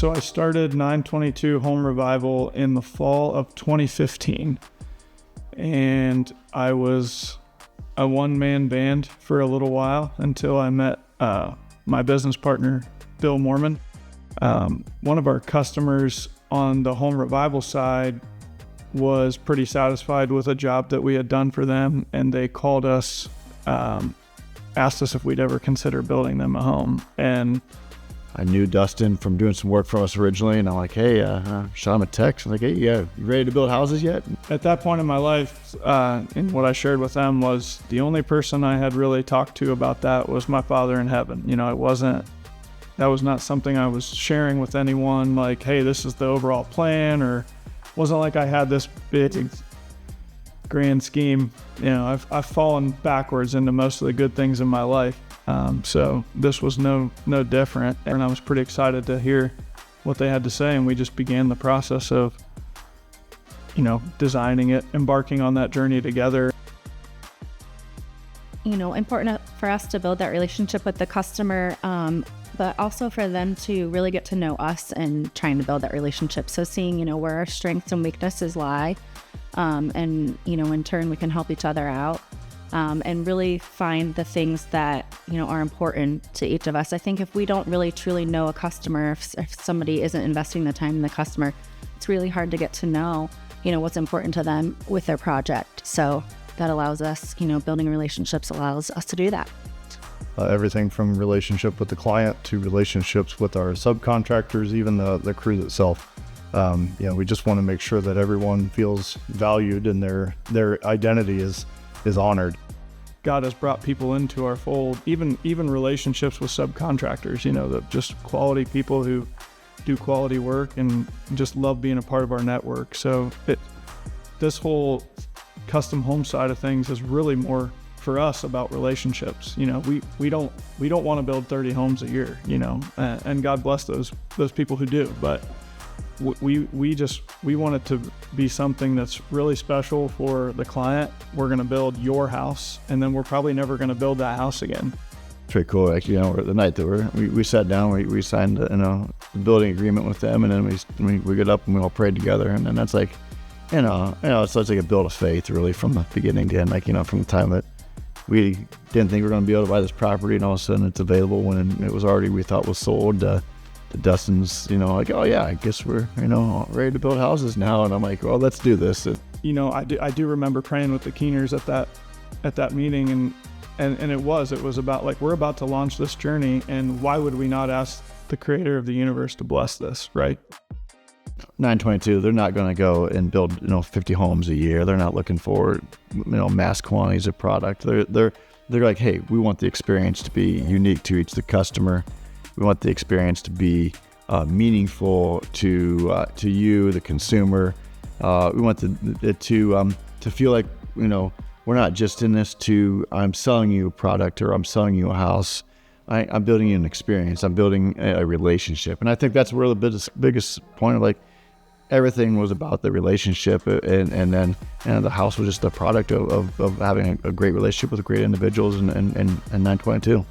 So I started 922 Home Revival in the fall of 2015. And I was a one-man band for a little while until I met my business partner, Bill Mormon. One of our customers on the Home Revival side was pretty satisfied with a job that we had done for them, and they called us, asked us if we'd ever consider building them a home. And I knew Dustin from doing some work for us originally, and I'm like, hey, shot him a text. I'm like, hey, you ready to build houses yet? At that point in my life, and what I shared with them was the only person I had really talked to about that was my Father in heaven. You know, that was not something I was sharing with anyone, like, hey, this is the overall plan, or wasn't like I had this big grand scheme. You know, I've fallen backwards into most of the good things in my life. So this was no different, and I was pretty excited to hear what they had to say, and we just began the process of, you know, designing it, embarking on that journey together. You know, important for us to build that relationship with the customer, but also for them to really get to know us and trying to build that relationship. So seeing, you know, where our strengths and weaknesses lie, and, you know, in turn we can help each other out. And really find the things that, you know, are important to each of us. I think if we don't really truly know a customer, if somebody isn't investing the time in the customer, it's really hard to get to know, you know, what's important to them with their project. So that allows us, you know, building relationships allows us to do that. Everything from relationship with the client to relationships with our subcontractors, even the crew itself. You know, we just want to make sure that everyone feels valued and their identity is honored. God has brought people into our fold, even relationships with subcontractors, you know, the just quality people who do quality work and just love being a part of our network. So this whole custom home side of things is really more for us about relationships. You know, we don't want to build 30 homes a year, you know, and God bless those people who do, but we want it to be something that's really special for the client. We're going to build your house, and then we're probably never going to build that house again. Pretty cool. Like, you know, the night that we sat down, we signed, you know, the building agreement with them, and then we got up and we all prayed together, and then that's like, you know, it's like a build of faith really from the beginning to end. Like, you know, from the time that we didn't think we were going to be able to buy this property, and all of a sudden it's available when it was already, we thought was sold. Dustin's, you know, like, oh yeah, I guess we're, you know, ready to build houses now. And I'm like, well, let's do this. You know, I do remember praying with the Keeners at that meeting, and it was about like, we're about to launch this journey, and why would we not ask the creator of the universe to bless this, right? 922, they're not going to go and build, you know, 50 homes a year. They're not looking for, you know, mass quantities of product. They're like, hey, we want the experience to be unique to each the customer. We want the experience to be meaningful to you, the consumer. We want it to feel like, you know, we're not just in this to, I'm selling you a product or I'm selling you a house. I'm building you an experience. I'm building a relationship. And I think that's where the biggest point of, like, everything was about the relationship, and then the house was just a product of having a great relationship with great individuals and 922.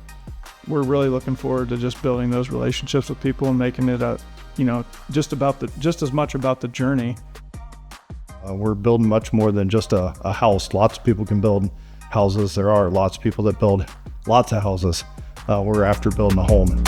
We're really looking forward to just building those relationships with people and making it just as much about the journey. We're building much more than just a house. Lots of people can build houses. There are lots of people that build lots of houses. We're after building a home.